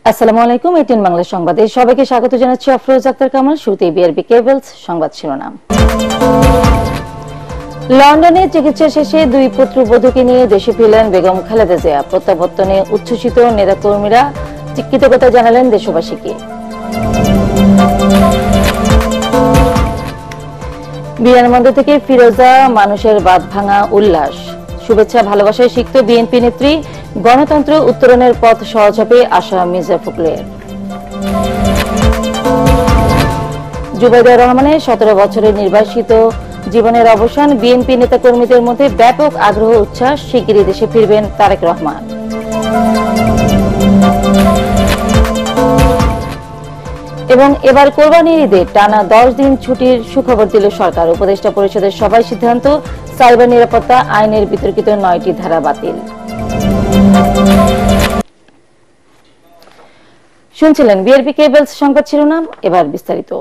আসসালামু আলাইকুম। এটিএন বাংলা সংবাদে সবাইকে স্বাগত জানাচ্ছি। আফরোজ আক্তার কামাল। শুরুতেই বিআরবি কেবলস সংবাদ শিরোনাম। লন্ডনে চিকিৎসা শেষে দুই পুত্রবধূকে নিয়ে দেশে ফিরলেন বেগম খালেদা জিয়া। প্রত্যাবর্তনে উচ্ছ্বসিত নেতাকর্মীরা কৃতজ্ঞতা জানালেন দেশবাসীকে। বিমানবন্দর থেকে ফিরোজা, মানুষের বাঁধ ভাঙা উল্লাস। শুভেচ্ছা ভালোবাসায় সিক্ত বিএনপি নেত্রী। গণতন্ত্র উত্তরণের পথ সহজ হবে আশা মির্জা ফখরুলের। জুবাইদা রহমানের 17 বছরের নির্বাসিত জীবনের অবসান। বিএনপি নেতাকর্মীদের মধ্যে ব্যাপক আগ্রহ উচ্ছ্বাস। শিগগিরই দেশে ফিরবেন তারেক রহমান। এবং এবার কোরবানির ঈদে টানা 10 দিন ছুটির সুখবর দিল সরকার। উপদেষ্টা পরিষদের সভায় সিদ্ধান্ত, সাইবার নিরাপত্তা আইনের বিতর্কিত 9টি ধারা বাতিল। শুনছিলেন বিআরবি কেবলস সংবাদ শিরোনাম। এবার বিস্তারিত।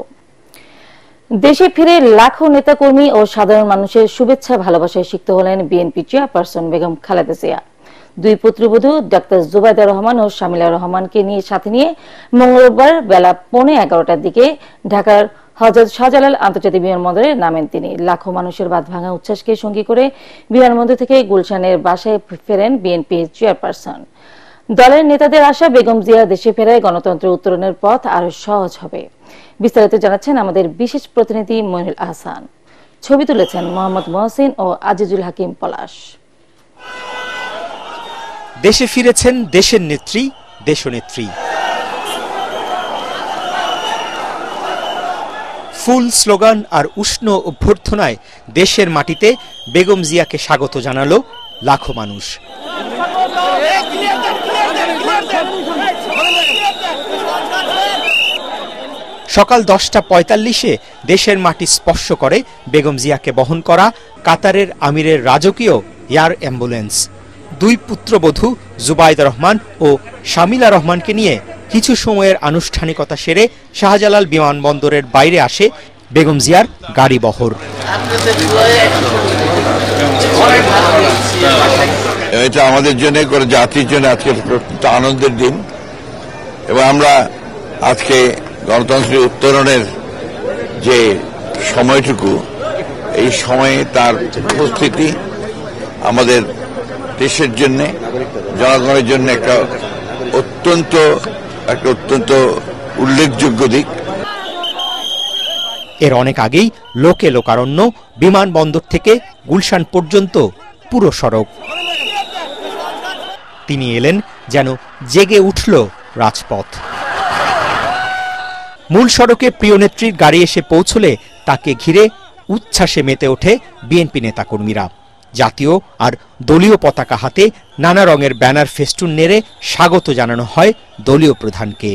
দেশে ফিরে লাখো নেতাকর্মী ও সাধারণ মানুষের শুভেচ্ছা ভালোবাসায় সিক্ত হলেন বিএনপি চেয়ারপারসন বেগম খালেদা জিয়া। দুই পুত্রবধূ ডাক্তার জুবাইদা রহমান ও শামিলা রহমানকে সাথে নিয়ে মঙ্গলবার বেলা 11:15টার দিকে ঢাকার হযরত শাহজালাল আন্তর্জাতিক বিমানবন্দরে নামেন তিনি। লাখো মানুষের বাঁধ ভাঙা উচ্ছ্বাসকে সঙ্গী করে বিমানবন্দর থেকে গুলশানের বাসায় ফেরেন বিএনপি চেয়ারপারসন। দলের নেতাদের আশা, বেগম জিয়া দেশে ফেরায় গণতন্ত্র উত্তরণের পথ আরো সহজ হবে। বিস্তারিত জানাচ্ছেন আমাদের বিশেষ প্রতিনিধি মইনুল আহসান। ছবি তুলেছেন মোহাম্মদ মহসিন ও আজিজুল হাকিম পলাশ। দেশে ফিরেছেন দেশের নেত্রী, দেশনেত্রী। ফুল, স্লোগান আর উষ্ণ অভ্যর্থনায় দেশের মাটিতে বেগম জিয়াকে স্বাগত জানালো লাখো মানুষ। সকাল 10:45-এ দেশের মাটি স্পর্শ করে বেগম জিয়াকে বহন করা কাতারের আমিরের রাজকীয় এয়ার অ্যাম্বুলেন্স। দুই পুত্রবধূ জুবাইদা রহমান ও শামিলা রহমানকে নিয়ে কিছু সময়ের আনুষ্ঠানিকতা সেরে শাহজালাল বিমানবন্দরের বাইরে আসে বেগম জিয়ার গাড়ি বহর। এটা আমাদের জন্য, জাতির জন্য আজকে আনন্দের দিন এবং আমরা আজকে গণতন্ত্রের উত্তরণের যে সময়টুকু, এই সময়ে তার উপস্থিতি আমাদের দেশের জন্য, জনগণের জন্য একটা অত্যন্ত উল্লেখযোগ্য দিক। এর অনেক আগেই লোকে লোকারণ্য, বিমানবন্দর থেকে গুলশান পর্যন্ত পুরো সড়ক। তিনি এলেন যেন জেগে উঠল রাজপথ। মূল সড়কে প্রিয় নেত্রীর গাড়ি এসে পৌঁছলে তাকে ঘিরে উচ্ছ্বাসে মেতে ওঠে বিএনপি নেতাকর্মীরা। জাতীয় আর দলীয় পতাকা হাতে নানা রঙের ব্যানার ফেস্টুন নেড়ে স্বাগত জানানো হয় দলীয় প্রধানকে।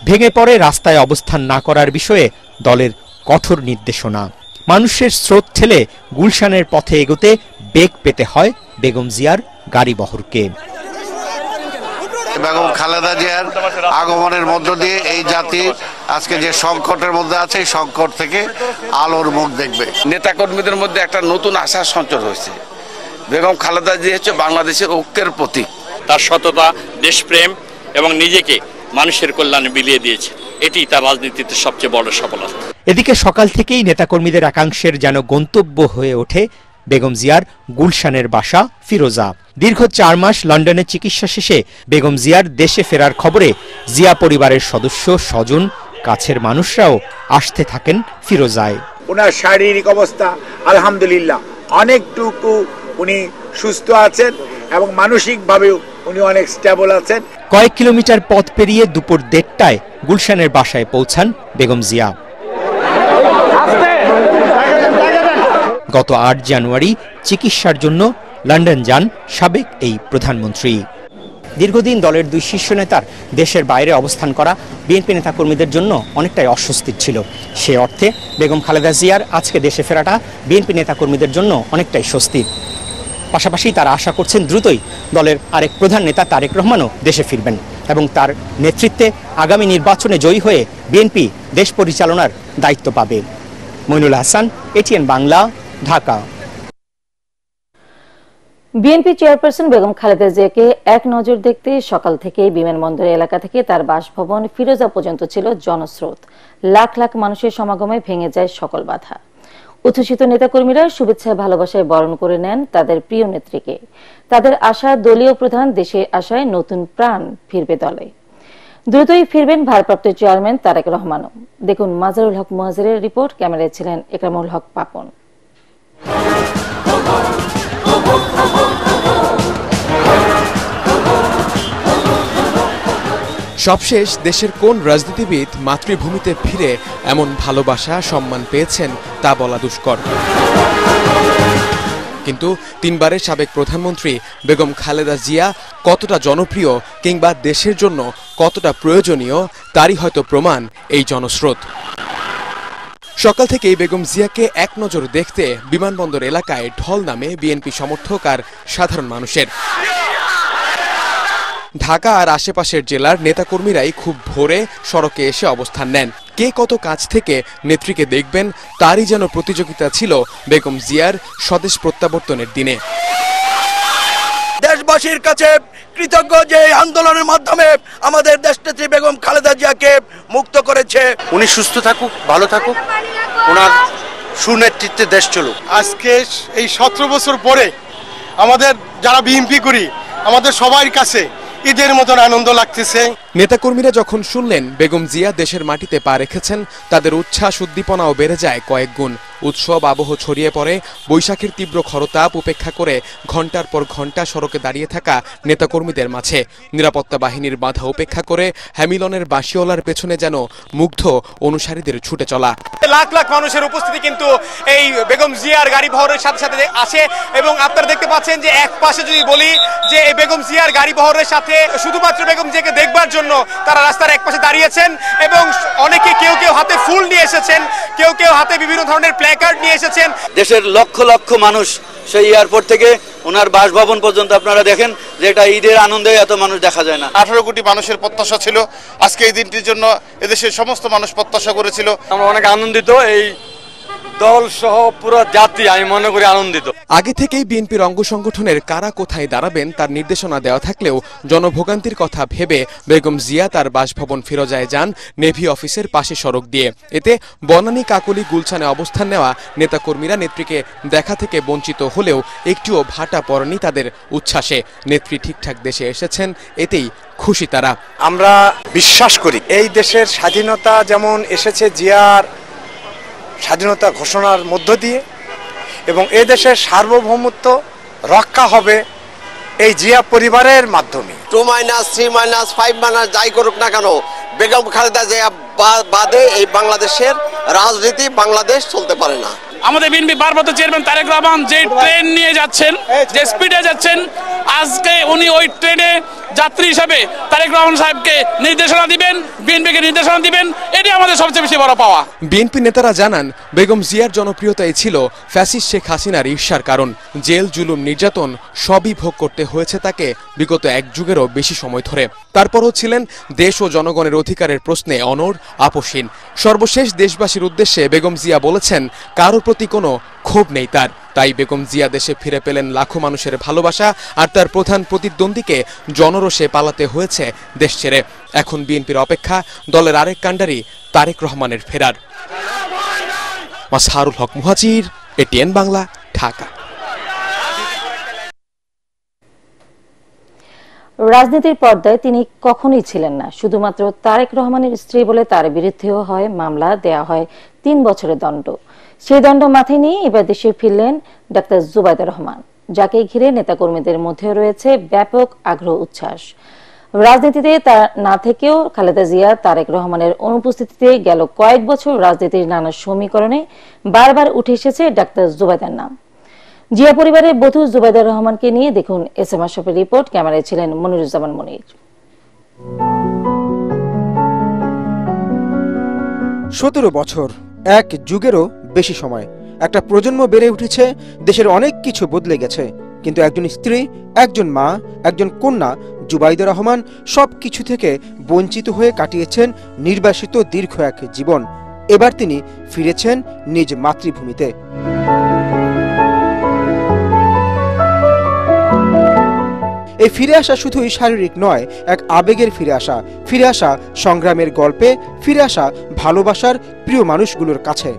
ভেঙে পড়ে রাস্তায় অবস্থান না করার বিষয়ে দলের কঠোর নির্দেশনা। মানুষের স্রোত ঠেলে গুলশানের পথে এগোতে বেগ পেতে হয় বেগম জিয়ার গাড়ি বহরকে। বেগম খালেদা জিয়ার আগমনের মধ্য দিয়ে এই জাতি আজকে যে সংকটের মধ্যে আছে, এই সংকট থেকে আলোর মুখ দেখবে। নেতাকর্মীদের মধ্যে একটা নতুন আশার সঞ্চার হয়েছে। বেগম খালেদা জিয়া হচ্ছে বাংলাদেশের ঐক্যের প্রতীক। তার সততা, দেশপ্রেম এবং নিজেকে মানুষের কল্যাণে বিলিয়ে দিয়েছে। এটি তার রাজনীতিতে সবচেয়ে বড় সফলতা। এদিকে সকাল থেকেই নেতাকর্মীদের একাংশের যেন গন্তব্য হয়ে ওঠে বেগম জিয়ার গুলশানের বাসা ফিরোজা। দীর্ঘ 4 মাস লন্ডনে চিকিৎসা শেষে বেগম জিয়ার দেশে ফেরার খবরে জিয়া পরিবারের সদস্য, স্বজন, কাছের মানুষরাও আসতে থাকেন ফিরোজায়। ওনার শারীরিক অবস্থা আলহামদুলিল্লাহ অনেকটুকু উনি সুস্থ আছেন এবং মানসিকভাবেও উনি অনেক স্টেবল আছেন। কয়েক কিলোমিটার পথ পেরিয়ে দুপুর 1:30টায় গুলশানের বাসায় পৌঁছান বেগম জিয়া। গত 8 জানুয়ারি চিকিৎসার জন্য লন্ডন যান সাবেক এই প্রধানমন্ত্রী। দীর্ঘদিন দলের দুই শীর্ষ নেতার দেশের বাইরে অবস্থান করা বিএনপি নেতাকর্মীদের জন্য অনেকটাই অস্বস্তির ছিল। সে অর্থে বেগম খালেদা জিয়ার আজকে দেশে ফেরাটা বিএনপি নেতাকর্মীদের জন্য অনেকটাই স্বস্তির। পাশাপাশি তারা আশা করছেন দ্রুতই দলের আরেক প্রধান নেতা তারেক রহমানও দেশে ফিরবেন এবং তার নেতৃত্বে আগামী নির্বাচনে জয়ী হয়ে বিএনপি দেশ পরিচালনার দায়িত্ব পাবে। Moinul Ahsan, ATN Bangla, Dhaka. BNP chairperson Begum Khaleda জিয়াকে এক নজর দেখতে সকাল থেকে বিমানবন্দর এলাকা থেকে তার বাসভবন ফিরোজা পর্যন্ত ছিল জনস্রোত। লাখ লাখ মানুষের সমাগমে ভেঙে যায় সকল বাধা। উচ্ছ্বসিত নেতাকর্মীরা শুভেচ্ছা ভালোবাসায় বরণ করে নেন তাদের প্রিয় নেত্রীকে। তাদের আশা দলীয় প্রধান দেশে আসায় নতুন প্রাণ ফিরবে দলে। দ্রুতই ফিরবেন ভারপ্রাপ্ত চেয়ারম্যান তারেক রহমানও। দেখুন মাজারুল হক মুহাজিরের রিপোর্ট, ক্যামেরায় ছিলেন একরামুল হক পাপন। সবশেষ দেশের কোন রাজনীতিবিদ মাতৃভূমিতে ফিরে এমন ভালোবাসা সম্মান পেয়েছেন তা বলা দুষ্কর। কিন্তু তিনবারের সাবেক প্রধানমন্ত্রী বেগম খালেদা জিয়া কতটা জনপ্রিয় কিংবা দেশের জন্য কতটা প্রয়োজনীয় তারই হয়তো প্রমাণ এই জনস্রোত। সকাল থেকেই বেগম জিয়াকে এক নজর দেখতে বিমানবন্দর এলাকায় ঢল নামে বিএনপি সমর্থক আর সাধারণ মানুষের। ঢাকা আর আশেপাশের জেলার নেতাকর্মীরাই খুব ভোরে সড়কে এসে অবস্থান নেন। কে কত কাছ থেকে নেত্রীকে দেখবেন তারই যেন প্রতিযোগিতা ছিল বেগম জিয়ার স্বদেশ প্রত্যাবর্তনের দিনে। দেশবাসীর কাছে কৃতজ্ঞ যে আন্দোলনের মাধ্যমে আমাদের দেশনেত্রী বেগম খালেদা জিয়াকে মুক্ত করেছে। উনি সুস্থ থাকুক, ভালো থাকুক, ওনার সুনেতৃত্বে দেশ চলুক। আজকে এই 17 বছর পরে আমাদের যারা বিএনপি করি আমাদের সবার কাছে ঈদের মতন আনন্দ লাগতেছে। নেতাকর্মীরা যখন শুনলেন বেগম জিয়া দেশের মাটিতে পা রেখেছেন, তাদের উচ্ছ্বাস উদ্দীপনাও বেড়ে যায় কয়েক গুণ। উৎসব আবহ ছড়িয়ে পড়ে। বৈশাখের তীব্র খরতাপ উপেক্ষা করে ঘণ্টার পর ঘণ্টা সড়কে দাঁড়িয়ে থাকা নেতাকর্মীদের মাঝে নিরাপত্তা বাহিনীর বাধা উপেক্ষা করে হ্যামিলনের বাঁশিওয়ালার পেছনে যেন মুগ্ধ অনুসারীদের ছুটে চলা। লাখ লাখ মানুষের উপস্থিতি কিন্তু এই বেগম জিয়ার গাড়ি বহরের সাথে সাথে আসে এবং আপনারা দেখতে পাচ্ছেন যে এক পাশে যদি বলি যে এই বেগম জিয়ার গাড়ি বহরের সাথে শুধুমাত্র বেগম জিয়াকে দেখবার জন্য তারা রাস্তার এক পাশে দাঁড়িয়েছেন এবং অনেকে কেউ কেউ হাতে ফুল নিয়ে এসেছেন, কেউ কেউ হাতে বিভিন্ন ধরনের প্ল্যাকার্ড নিয়ে এসেছেন। দেশের লক্ষ লক্ষ মানুষ সেই এয়ারপোর্ট থেকে ওনার বাসভবন পর্যন্ত আপনারা দেখেন যে এটা ঈদের আনন্দে এত মানুষ দেখা যায় না। 18 কোটি মানুষের প্রত্যাশা ছিল আজকে এই দিনটির জন্য, এদেশের সমস্ত মানুষ প্রত্যাশা করেছিল। আমরা অনেক আনন্দিত, এই দল সহ পুরো জাতি আমি মনে করি আনন্দিত। আগে থেকেই বিএনপির অঙ্গ সংগঠনের কারা কোথায় দাঁড়াবেন তার নির্দেশনা দেওয়া থাকলেও জনভোগান্তির কথা ভেবে বেগম জিয়া তার বাসভবন ফিরোজায় যান নেভি অফিসের পাশে সড়ক দিয়ে। এতে বনানী, কাকলী, গুলশানে অবস্থান নেওয়া নেতাকর্মীরা নেত্রীকে দেখা থেকে বঞ্চিত হলেও একটুও ভাটা পড়েনি তাদের উচ্ছ্বাসে। নেত্রী ঠিকঠাক দেশে এসেছেন, এতেই খুশি তারা। আমরা বিশ্বাস করি এই দেশের স্বাধীনতা যেমন এসেছে জিয়ার স্বাধীনতা ঘোষণার মধ্য দিয়ে, এবং এ দেশের সার্বভৌমত্ব রক্ষা হবে এই জিয়া পরিবারের মাধ্যমে। 2 - 3 - 5 যাই করুক না কেন, বেগম খালেদা জিয়া বাদে এই বাংলাদেশের রাজনীতি বাংলাদেশ চলতে পারে না। আমাদের বিএনপি ভারপ্রাপ্ত চেয়ারম্যান তারেক রহমান যে ট্রেন নিয়ে যাচ্ছেন, যে স্পিডে যাচ্ছেন, আজকে উনি ওই ট্রেনে যাত্রী হিসাবে তারেক রহমান সাহেবকে নির্দেশনা দিবেন, বিএনপিকে নির্দেশনা দিবেন, এটি আমাদের সবচেয়ে বেশি বড় পাওয়া। বিএনপি নেতারা জানান বেগম জিয়ার জনপ্রিয়তাই ছিল ফ্যাসিস্ট শেখ হাসিনার ঈর্ষার কারণ। জেল, জুলুম, নির্যাতন সবই ভোগ করতে হয়েছে তাকে বিগত এক যুগেরও বেশি সময় ধরে। তারপরও ছিলেন দেশ ও জনগণের অধিকারের প্রশ্নে অনড়, আপোষহীন। সর্বশেষ দেশবাসীর উদ্দেশ্যে বেগম জিয়া বলেছেন কারোর প্রতি কোনো ক্ষোভ নেই তার। তাই বেগম জিয়া দেশে ফিরে পেলেন লাখো মানুষের ভালোবাসা, আর তার প্রধান প্রতিদ্বন্দ্বীকে জনরোষে পালাতে হয়েছে দেশ ছেড়ে। এখন বিএনপির অপেক্ষা দলের আরেক কাণ্ডারি তারেক রহমানের ফেরার। মাসহারুল হক মুহাজির, এটিএন বাংলা, ঢাকা। রাজনীতির পর্দায় তিনি কখনোই ছিলেন না। শুধুমাত্র তারেক রহমানের স্ত্রী বলে তার বিরুদ্ধেও হয় মামলা, দেয়া হয় 3 বছরের দণ্ড। সেই দণ্ড মাথায় নিয়ে এবার দেশে ফিরলেন ডাক্তার জুবাইদা রহমান, যাকে ঘিরে নেতাকর্মীদের মধ্যে রয়েছে ব্যাপক আগ্রহ উচ্ছ্বাস। রাজনীতিতে না থেকেও খালেদা জিয়া তারেক রহমানের অনুপস্থিতিতে গেল কয়েক বছর রাজনীতির নানা সমীকরণে বারবার উঠে এসেছে ডাক্তার জুবাইদার নাম। জিয়া পরিবারের বধূ জুবাইদা রহমানকে নিয়ে দেখুন এসএম আশরাফের রিপোর্ট, ক্যামেরায় ছিলেন মনিরুজ্জামান মনির। 17 বছর, এক যুগেরও বেশি সময়, একটা প্রজন্ম বেড়ে উঠেছে, দেশের অনেক কিছু বদলে গেছে, কিন্তু একজন স্ত্রী, একজন মা, একজন কন্যা জুবাইদা রহমান সব কিছু থেকে বঞ্চিত হয়ে কাটিয়েছেন নির্বাসিত দীর্ঘ এক জীবন। এবার তিনি ফিরেছেন নিজ মাতৃভূমিতে। এই ফিরে আসা শুধুই শারীরিক নয়, এক আবেগের ফিরে আসা সংগ্রামের গল্পে, ফিরে আসা ভালোবাসার প্রিয় মানুষগুলোর কাছে।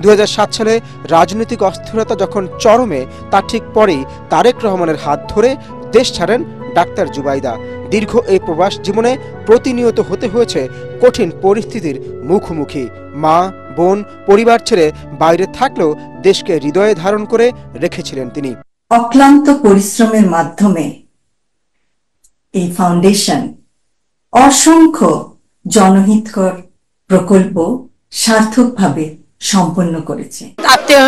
দু 2007 সালে রাজনৈতিক অস্থিরতা যখন চরমে, তার ঠিক পরেই তারেক রহমানের হাত ধরে দেশ ছাড়েন ডাক্তার জুবাইদা। দীর্ঘ এই প্রবাস জীবনে প্রতিনিয়ত হতে হয়েছে কঠিন পরিস্থিতির মুখোমুখি। মা, বোন, পরিবার ছেড়ে বাইরে থাকলেও দেশকে হৃদয়ে ধারণ করে রেখেছিলেন তিনি। অক্লান্ত পরিশ্রমের মাধ্যমে এই ফাউন্ডেশন অসংখ্য জনহিতকর প্রকল্প সার্থকভাবে সম্পন্ন করেছে। আত্মীয়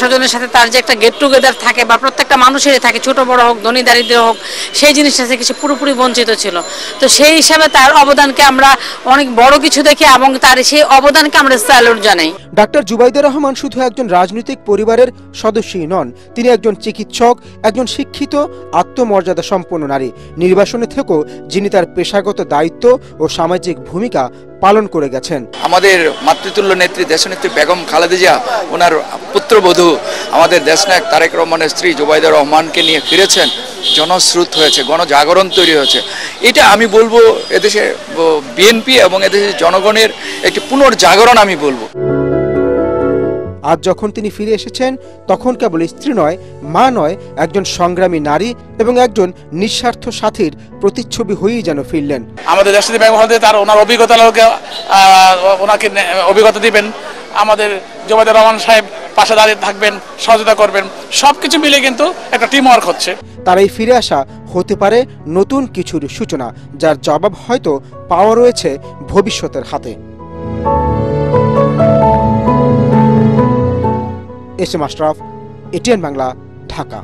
স্বজনের সাথে তার যে একটা গেট টুগেদার থাকে বা প্রত্যেকটা মানুষেরই থাকে, ছোট বড় হোক, ধনী দারিদ্র হোক, সেই জিনিসটা থেকে সে পুরোপুরি বঞ্চিত ছিল। তো সেই হিসাবে তার অবদানকে আমরা অনেক বড় কিছু দেখি এবং তার সেই অবদানকে আমরা স্যালুট জানাই। ডাক্তার জুবাইদা রহমান শুধু একজন রাজনৈতিক পরিবারের সদস্যই নন, তিনি একজন চিকিৎসক, একজন শিক্ষিত, আত্মমর্যাদা সম্পন্ন নারী। নির্বাসনে থেকেও যিনি তার পেশাগত দায়িত্ব ও সামাজিক ভূমিকা পালন করে গেছেন। আমাদের মাতৃতুল্য নেত্রী দেশনেত্রী বেগম খালেদা জিয়া ওনার পুত্রবধূ আমাদের দেশনায়ক তারেক রহমানের স্ত্রী জুবাইদা রহমানকে নিয়ে ফিরেছেন, জনস্রোত হয়েছে, গণজাগরণ তৈরি হয়েছে। এটা আমি বলবো এদেশে বিএনপি এবং এদেশের জনগণের একটি পুনর্জাগরণ আমি বলবো। আজ যখন তিনি ফিরে এসেছেন, তখন কেবল স্ত্রী নয়, মা নয়, একজন সংগ্রামী নারী এবং একজন নিঃস্বার্থ সাথীর প্রতিচ্ছবি হয়েই যেন ফিরলেন। আমাদের দেশনেত্রী বেগম খালেদা তার ওনার অভিজ্ঞতা ওনাকে অভিজ্ঞতা দিবেন, আমাদের জুবাইদা রহমান সাহেব পাশে দাঁড়িয়ে থাকবেন, সহযোগিতা করবেন, সবকিছু মিলে কিন্তু একটা টিম ওয়ার্ক হচ্ছে। তার এই ফিরে আসা হতে পারে নতুন কিছুর সূচনা, যার জবাব হয়তো পাওয়া রয়েছে ভবিষ্যতের হাতে। SM Ashraf, ATN Bangla, Dhaka.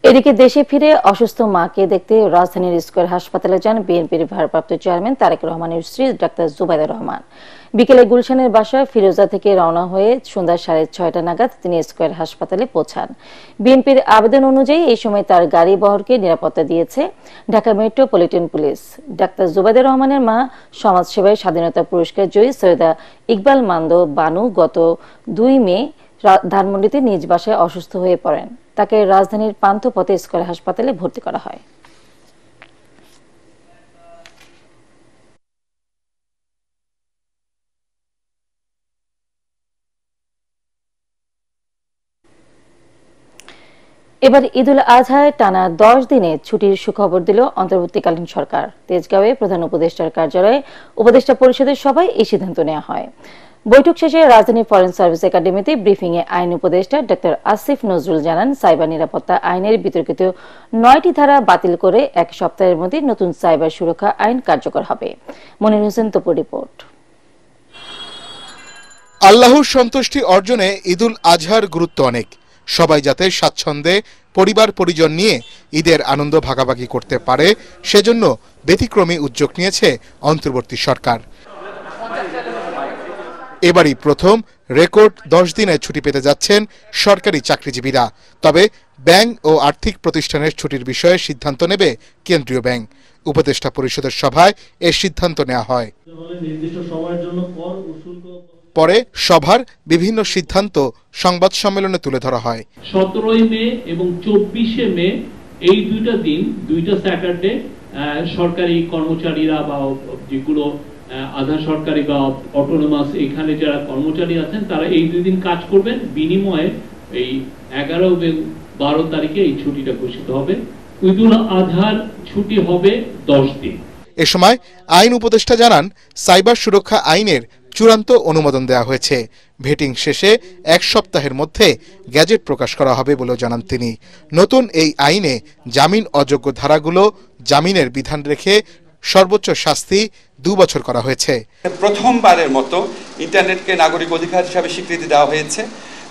এদিকে দেশে ফিরে অসুস্থ মাকে দেখতে রাজধানীর স্কয়ার হাসপাতালে যান বিএনপির ভারপ্রাপ্ত চেয়ারম্যান তারেক রহমানের স্ত্রী ডাক্তার জুবাইদা রহমান। বিকেলে গুলশানের বাসায় ফিরোজা থেকে রওনা হয়ে সন্ধ্যা 6:30 নাগাদ তিনি স্কয়ার হাসপাতালে পৌঁছান। বিএনপির আবেদন অনুযায়ী এই সময় তার গাড়ি বহরকে নিরাপত্তা দিয়েছে ঢাকা মেট্রোপলিটন পুলিশ। ডাক্তার জুবাইদা রহমানের মা সমাজসেবায় স্বাধীনতা পুরস্কার জয়ী সৈয়দা ইকবাল মান্দো বানু গত 2 মে ধানমন্ডিতে নিজ বাসায় অসুস্থ হয়ে পড়েন। তাকে রাজধানীর পান্থপথে স্কয়ার হাসপাতালে ভর্তি করা হয়। এবার ঈদুল আজহায় টানা 10 দিনে ছুটির সুখবর দিল অন্তর্বর্তীকালীন সরকার। তেজগাঁওয়ে প্রধান উপদেষ্টার কার্যালয়ে উপদেষ্টা পরিষদের সভায় এই সিদ্ধান্ত নেওয়া হয়। বৈঠক শেষে রাজধানী ফরেন সার্ভিস একাডেমিতে ব্রিফিং এ আইন উপদেষ্টা ডক্টর আসিফ নজরুল জানান, সাইবার নিরাপত্তা আইনের বিতর্কিত 9টি ধারা বাতিল করে 1 সপ্তাহের মধ্যে নতুন সাইবার সুরক্ষা আইন কার্যকর হবে। মনির হোসেন তপুর রিপোর্ট। আল্লাহর সন্তুষ্টি অর্জনে ঈদুল আজহার গুরুত্ব অনেক। সবাই যাতে স্বাচ্ছন্দ্যে পরিবার পরিজন নিয়ে ঈদের আনন্দ ভাগাভাগি করতে পারে, সেজন্য ব্যতিক্রমী উদ্যোগ নিয়েছে অন্তর্বর্তী সরকার। এবারই প্রথম রেকর্ড 10 দিনের ছুটি পেতে যাচ্ছেন সরকারি চাকরিজীবীরা। তবে ব্যাংক ও আর্থিক প্রতিষ্ঠানের ছুটির বিষয়ে সিদ্ধান্ত নেবে কেন্দ্রীয় ব্যাংক। উপদেষ্টা পরিষদের সভায় এর সিদ্ধান্ত নেওয়া হয়। পরে সভার বিভিন্ন সিদ্ধান্ত সংবাদ সম্মেলনে তুলে ধরা হয়। 17 মে এবং 24 মে এই 2টা দিন, 2টা স্যাটারডে সরকারি কর্মচারীরা বা যেগুলো আধা সরকারি বা অটোনোমাস এখানে যারা কর্মচারী আছেন তারা এই 2 দিন কাজ করবেন। বিনিময়ে এই 11 এবং 12 তারিখে এই ছুটিটা ঘোষিত হবে। ঈদুল আজহার ছুটি হবে 10 দিন। এ সময় আইন উপদেষ্টা জানান, সাইবার সুরক্ষা আইনের চূড়ান্ত অনুমোদন দেওয়া হয়েছে। ভেটিং শেষে 1 সপ্তাহের মধ্যে গ্যাজেট প্রকাশ করা হবে বলেও জানান তিনি। নতুন এই আইনে জামিন অযোগ্য ধারাগুলো জামিনের বিধান রেখে সর্বোচ্চ শাস্তি 2 বছর করা হয়েছে। প্রথমবারের মতো ইন্টারনেটকে নাগরিক অধিকার হিসাবে স্বীকৃতি দেওয়া হয়েছে।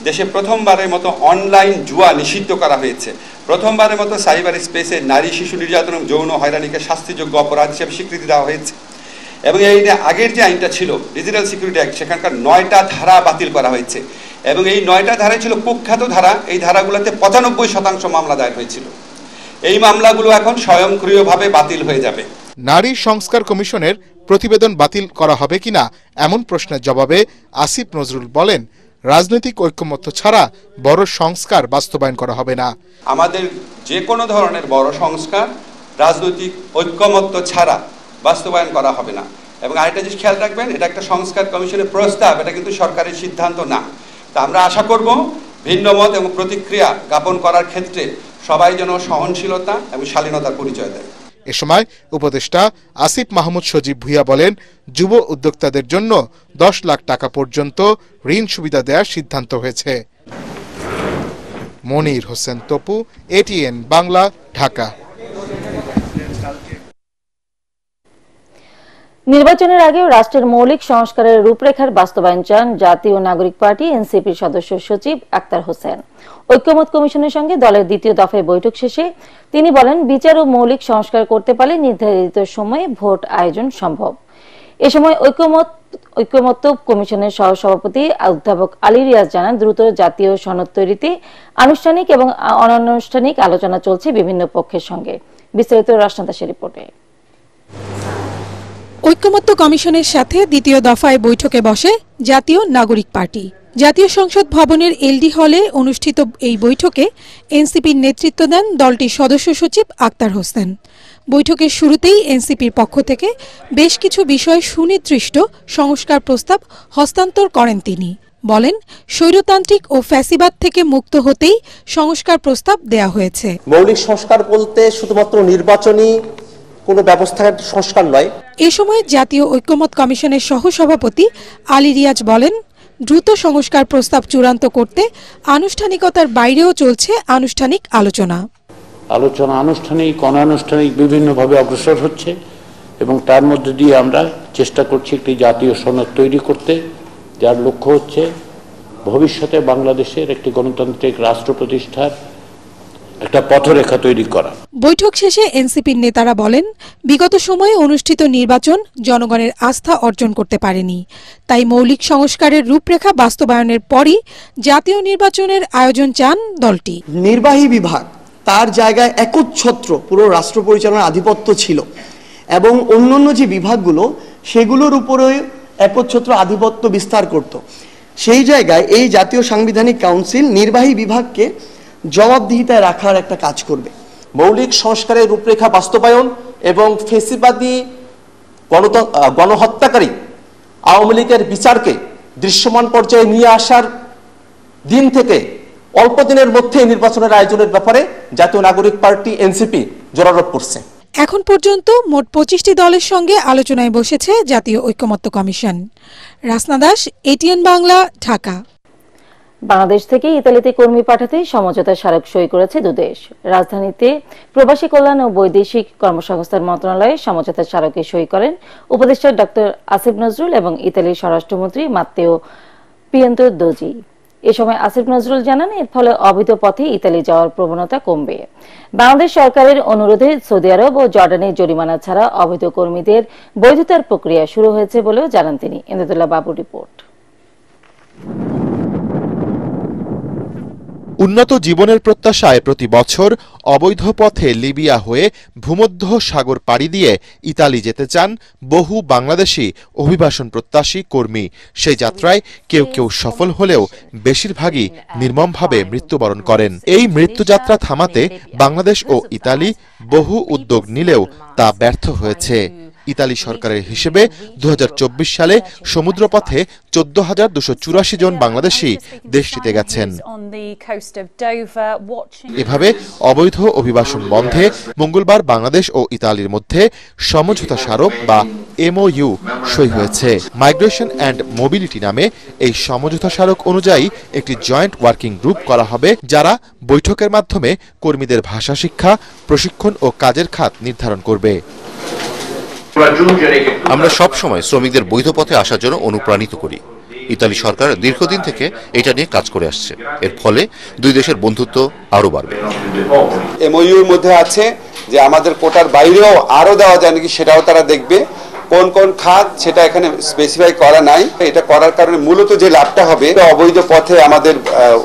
দেশে প্রথমবারের মতো অনলাইন জুয়া নিষিদ্ধ করা হয়েছে। প্রথমবারের মতো সাইবার স্পেসে নারী শিশু নির্যাতন এবং যৌন হয়রানিকে শাস্তিযোগ্য অপরাধ হিসেবে স্বীকৃতি দেওয়া হয়েছে। এবং এই আগের যে আইনটা ছিল ডিজিটাল সিকিউরিটি অ্যাক্ট, সেখানকার 9টা ধারা বাতিল করা হয়েছে এবং এই 9টা ধারাই ছিল কুখ্যাত ধারা। এই ধারাগুলোতে 95% মামলা দায়ের হয়েছিল। এই মামলাগুলো এখন স্বয়ংক্রিয়ভাবে বাতিল হয়ে যাবে। নারী সংস্কার কমিশনের প্রতিবেদন বাতিল করা হবে কিনা এমন প্রশ্নের জবাবে আসিফ নজরুল বলেন, রাজনৈতিক ঐক্যমত্য ছাড়া বড় সংস্কার বাস্তবায়ন করা হবে না। আমাদের যে কোনো ধরনের বড় সংস্কার রাজনৈতিক ঐক্যমত্য ছাড়া বাস্তবায়ন করা হবে না। এবং আরেকটা জিনিস খেয়াল রাখবেন, এটা একটা সংস্কার কমিশনের প্রস্তাব, এটা কিন্তু সরকারের সিদ্ধান্ত না। তা আমরা আশা করব ভিন্নমত এবং প্রতিক্রিয়া জ্ঞাপন করার ক্ষেত্রে সবাই যেন সহনশীলতা এবং শালীনতার পরিচয় দেয়। এ সময় উপদেষ্টা আসিফ মাহমুদ সজীব ভুইয়া বলেন, যুব উদ্যোক্তাদের জন্য 10 লাখ টাকা পর্যন্ত ঋণ সুবিধা দেওয়ার সিদ্ধান্ত হয়েছে। মনির হোসেন তপু, এটিএন বাংলা, ঢাকা। নির্বাচনের আগেও রাষ্ট্রের মৌলিক সংস্কারের রূপরেখার বাস্তবায়ন চান জাতীয় নাগরিক পার্টি এনসিপির সদস্য সচিব আক্তার হোসেন। ঐক্যমত কমিশনের সঙ্গে দলের দ্বিতীয় দফায় বৈঠক শেষে তিনি বলেন, বিচার ও মৌলিক সংস্কার করতে পারলে নির্ধারিত সময়ে ভোট আয়োজন সম্ভব। এ সময় ঐক্যমত্য কমিশনের সহসভাপতি অধ্যাপক আলী রিয়াজ জানান, দ্রুত জাতীয় সনদ তৈরিতে আনুষ্ঠানিক এবং অনানুষ্ঠানিক আলোচনা চলছে বিভিন্ন পক্ষের সঙ্গে। বিস্তারিত রাজনাথ দাসের রিপোর্টে। ঐক্যমত্য কমিশনের সাথে দ্বিতীয় দফায় বৈঠকে বসে জাতীয় নাগরিক পার্টি। জাতীয় সংসদ ভবনের এলডি হলে অনুষ্ঠিত এই বৈঠকে এনসিপির নেতৃত্ব দেন দলটির সদস্য সচিব আক্তার হোসেন। বৈঠকের শুরুতেই এনসিপির পক্ষ থেকে বেশ কিছু বিষয় সুনির্দিষ্ট সংস্কার প্রস্তাব হস্তান্তর করেন তিনি। বলেন, স্বৈরতান্ত্রিক ও ফ্যাসিবাদ থেকে মুক্ত হতেই সংস্কার প্রস্তাব দেয়া হয়েছে। মৌলিক সংস্কার বলতে শুধুমাত্র নির্বাচনী কোনো ব্যবস্থার সংস্কার নয়। এ সময় জাতীয় ঐক্যমত কমিশনের সহসভাপতি আলী রিয়াজ বলেন, দ্রুত সংস্কার প্রস্তাব চূড়ান্ত করতে আনুষ্ঠানিকতার বাইরেও চলছে আনুষ্ঠানিক আলোচনা। আনুষ্ঠানিক অনানুষ্ঠানিক বিভিন্নভাবে অগ্রসর হচ্ছে এবং তার মধ্যে দিয়ে আমরা চেষ্টা করছি একটি জাতীয় সনদ তৈরি করতে, যার লক্ষ্য হচ্ছে ভবিষ্যতে বাংলাদেশের একটি গণতান্ত্রিক রাষ্ট্র প্রতিষ্ঠার একটা পথরেখা তৈরি করা। বৈঠক শেষে এনসিপির নেতারা বলেন, বিগত সময়ে অনুষ্ঠিত নির্বাচন জনগণের আস্থা অর্জন করতে পারেনি, তাই মৌলিক সংস্কারের রূপরেখা বাস্তবায়নের পরই জাতীয় নির্বাচনের আয়োজন চান দলটি। নির্বাহী বিভাগ তার জায়গায় একচ্ছত্র পুরো রাষ্ট্র পরিচালনার আধিপত্য ছিল এবং অন্যান্য যে বিভাগগুলো সেগুলোর উপরে একচ্ছত্র আধিপত্য বিস্তার করত। সেই জায়গায় এই জাতীয় সাংবিধানিক কাউন্সিল নির্বাহী বিভাগকে জবাবদিহিতায় রাখার একটা কাজ করবে। মৌলিক সংস্কারের রূপরেখা বাস্তবায়ন এবং ফেসিবাদী গণহত্যাকারী আওয়ামী লীগের বিচারকে দৃশ্যমান পর্যায়ে নিয়ে আসার দিন থেকে অল্প দিনের মধ্যে নির্বাচনের আয়োজনের ব্যাপারে জাতীয় নাগরিক পার্টি এনসিপি জোরারোপ করছে। এখন পর্যন্ত মোট 25টি দলের সঙ্গে আলোচনায় বসেছে জাতীয় ঐক্যমত্য কমিশন। রাজনাথ দাস, এটিএন বাংলা, ঢাকা। বাংলাদেশ থেকে ইতালিতে কর্মী পাঠাতে সমঝোতা স্মারক সই করেছে দুদেশ। রাজধানীতে প্রবাসী কল্যাণ ও বৈদেশিক কর্মসংস্থান মন্ত্রণালয়ে সমঝোতা স্মারকে সই করেন উপদেষ্টা ডক্টর আসিফ নজরুল এবং ইতালির স্বরাষ্ট্রমন্ত্রী মাত্তেও পিয়েন্ট্রোদোজি। এ সময় আসিফ নজরুল জানান, এর ফলে অবৈধ পথে ইতালি যাওয়ার প্রবণতা কমবে। বাংলাদেশ সরকারের অনুরোধে সৌদি আরব ও জর্ডানে জরিমানা ছাড়া অবৈধ কর্মীদের বৈধতার প্রক্রিয়া শুরু হয়েছে বলেও জানান তিনি। ইন্দ্রদুল্লাহ বাবুর রিপোর্ট। উন্নত জীবনের প্রত্যাশায় প্রতি বছর অবৈধ পথে লিবিয়া হয়ে ভূমধ্য সাগর পাড়ি দিয়ে ইতালি যেতে চান বহু বাংলাদেশি অভিবাসন প্রত্যাশী কর্মী। সেই যাত্রায় কেউ কেউ সফল হলেও বেশিরভাগই নির্মমভাবে মৃত্যুবরণ করেন। এই মৃত্যুযাত্রা থামাতে বাংলাদেশ ও ইতালি বহু উদ্যোগ নিলেও তা ব্যর্থ হয়েছে। ইতালি সরকারের হিসেবে 2024 সালে সমুদ্রপথে 14,284 জন বাংলাদেশি দেশটিতে গেছেন। এভাবে অবৈধ অভিবাসন বন্ধে মঙ্গলবার বাংলাদেশ ও ইতালির মধ্যে সমঝোতা স্মারক বা MOU সই হয়েছে। মাইগ্রেশন অ্যান্ড মোবিলিটি নামে এই সমঝোতা স্মারক অনুযায়ী একটি জয়েন্ট ওয়ার্কিং গ্রুপ করা হবে, যারা বৈঠকের মাধ্যমে কর্মীদের ভাষা শিক্ষা, প্রশিক্ষণ ও কাজের খাত নির্ধারণ করবে। আমরা সব সময় শ্রমিকদের বৈধ পথে আসার জন্য অনুপ্রাণিত করি। ইতালি সরকার দীর্ঘদিন থেকে এটা নিয়ে কাজ করে আসছে। এর ফলে দুই দেশের বন্ধুত্ব আরো বাড়বে। MOUর মধ্যে আছে যে আমাদের কোটার বাইরেও আরো দেওয়া যায় নাকি সেটাও তারা দেখবে। কোন কোন খাত সেটা এখানে স্পেসিফাই করা নাই। এটা করার কারণে মূলত যে লাভটা হবে, অবৈধ পথে আমাদের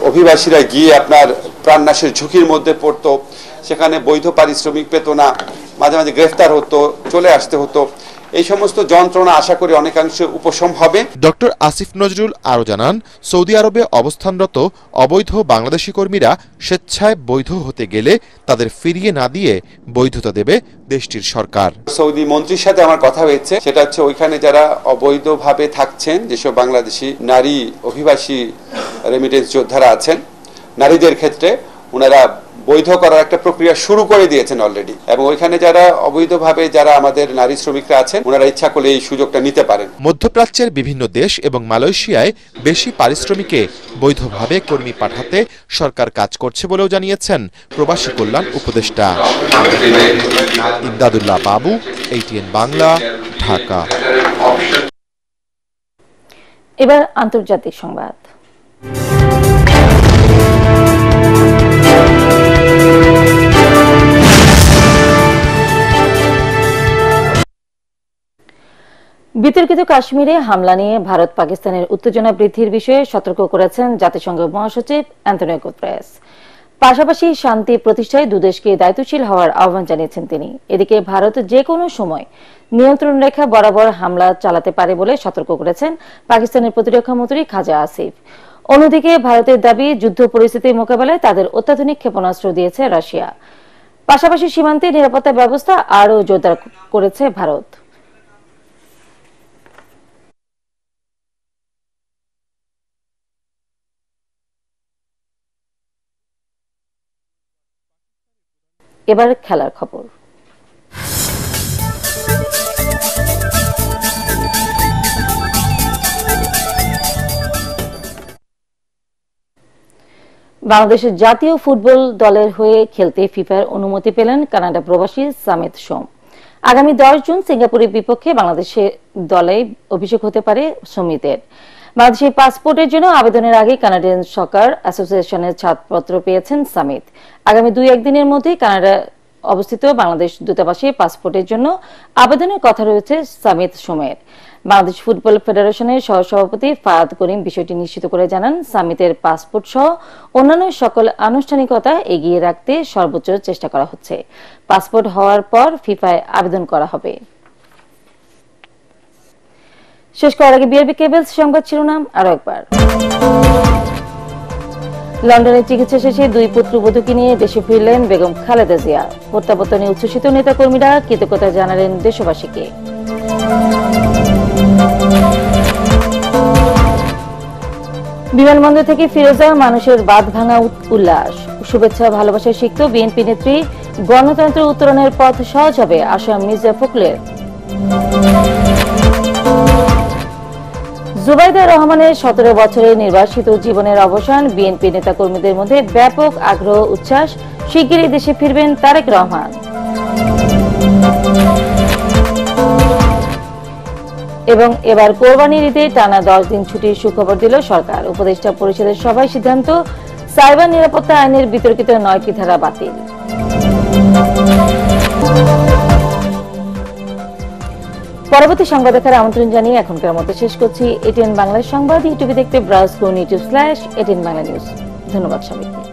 অভিবাসীরা গিয়ে আপনার প্রাণনাশের ঝুঁকির মধ্যে পড়তো, সেখানে বৈধ পারিশ্রমিক পেত না, মাঝে মাঝে গ্রেফতার হতো, চলে আসতে হতো। এই সমস্ত যন্ত্রণা আশা করি অনেকাংশে উপশম হবে। ডক্টর আসিফ নজরুল আরও জানান, সৌদি আরবে অবস্থানরত অবৈধ বাংলাদেশি কর্মীরা স্বেচ্ছায় বৈধ হতে গেলে তাদের ফিরিয়ে না দিয়ে বৈধতা দেবে দেশটির সরকার। সৌদি মন্ত্রীর সাথে আমার কথা হয়েছে, সেটা হচ্ছে ওইখানে যারা অবৈধভাবে থাকছেন, যেসব বাংলাদেশি নারী অভিবাসী রেমিটেন্স যোদ্ধারা আছেন, নারীদের ক্ষেত্রে ওনারা বৈধ করার একটা প্রক্রিয়া শুরু করে দিয়েছেন অলরেডি, এবং ওইখানে যারা অবৈধভাবে যারা আমাদের নারী শ্রমিকরা আছেন ওনারা ইচ্ছা করলে এই সুযোগটা নিতে পারেন। মধ্যপ্রাচ্যের বিভিন্ন দেশ এবং মালয়েশিয়ায় বেশি পারিশ্রমিকে বৈধভাবে কর্মী পাঠাতে সরকার কাজ করছে বলেও জানিয়েছেন প্রবাসী কল্যাণ উপদেষ্টা। ইমদাদুল্লাহ বাবু, ATN বাংলা, ঢাকা। এবার আন্তর্জাতিক সংবাদ। বিতর্কিত কাশ্মীরে হামলা নিয়ে ভারত পাকিস্তানের উত্তেজনা বৃদ্ধির বিষয়ে সতর্ক করেছেন জাতিসংঘ মহাসচিব অ্যান্টনিও গুতেরেস। পাশাপাশি শান্তি প্রতিষ্ঠায় দুদেশকে দায়িত্বশীল হওয়ার আহ্বান জানিয়েছেন তিনি। এদিকে ভারত যে কোনো সময় নিয়ন্ত্রণ রেখা বরাবর হামলা চালাতে পারে বলে সতর্ক করেছেন পাকিস্তানের প্রতিরক্ষা মন্ত্রী খাজা আসিফ। অন্যদিকে ভারতের দাবি, যুদ্ধ পরিস্থিতি মোকাবেলায় তাদের অত্যাধুনিক ক্ষেপণাস্ত্র দিয়েছে রাশিয়া। পাশাপাশি সীমান্তে নিরাপত্তা ব্যবস্থা আরও জোরদার করেছে ভারত। এবার খেলার খবর। বাংলাদেশের জাতীয় ফুটবল দলের হয়ে খেলতে ফিফার অনুমতি পেলেন কানাডা প্রবাসী সামিত সোম। আগামী 10 জুন সিঙ্গাপুরের বিপক্ষে বাংলাদেশের দলে অভিষেক হতে পারে সমিতের। বাংলাদেশের পাসপোর্টের জন্য আবেদনের আগে কানাডিয়ান সকার অ্যাসোসিয়েশনের ছাড়পত্র পেয়েছেন সামিত। আগামী 2-1 দিনের মধ্যে কানাডা অবস্থিত বাংলাদেশ দূতাবাসে পাসপোর্টের জন্য আবেদনের কথা রয়েছে সামিত সোমের। বাংলাদেশ ফুটবল ফেডারেশনের সহসভাপতি ফায়াদ করিম বিষয়টি নিশ্চিত করে জানান, সামিতের পাসপোর্ট সহ অন্যান্য সকল আনুষ্ঠানিকতা এগিয়ে রাখতে সর্বোচ্চ চেষ্টা করা হচ্ছে। পাসপোর্ট হওয়ার পর ফিফায় আবেদন করা হবে। শেষ করার আগে বিআরবি কেবলস সংবাদ শিরোনাম আরো একবার। লন্ডনে চিকিৎসা শেষে 2 পুত্রবধূকে নিয়ে দেশে ফিরলেন বেগম খালেদা জিয়া। প্রত্যাবর্তনে উচ্ছ্বসিত নেতাকর্মীরা কৃতজ্ঞতা জানালেন দেশবাসীকে। বিমানবন্দর থেকে ফিরে যাওয়া মানুষের বাঁধ ভাঙা উল্লাস, শুভেচ্ছা ভালোবাসায় সিক্ত বিএনপি নেত্রী। গণতন্ত্র উত্তরণের পথ সহজ হবে, আশা মির্জা ফখরুলের। জুবাইদা রহমানের 17 বছরের নির্বাসিত জীবনের অবসান, বিএনপি নেতাকর্মীদের মধ্যে ব্যাপক আগ্রহ উচ্ছ্বাস। শিগগিরই দেশে ফিরবেন তারেক রহমান। এবং এবার কোরবানির ঈদে টানা 10 দিন ছুটির সুখবর দিল সরকার। উপদেষ্টা পরিষদের সভায় সিদ্ধান্ত, সাইবার নিরাপত্তা আইনের বিতর্কিত 9টি ধারা বাতিল। পরবর্তী সংবাদ দেখার আমন্ত্রণ জানিয়ে এখনকার মতো শেষ করছি। এটিএন বাংলার সংবাদ ইউটিউবে দেখতে ব্রাউজ করুন youtube/ATN বাংলা নিউজ। ধন্যবাদ সবাইকে।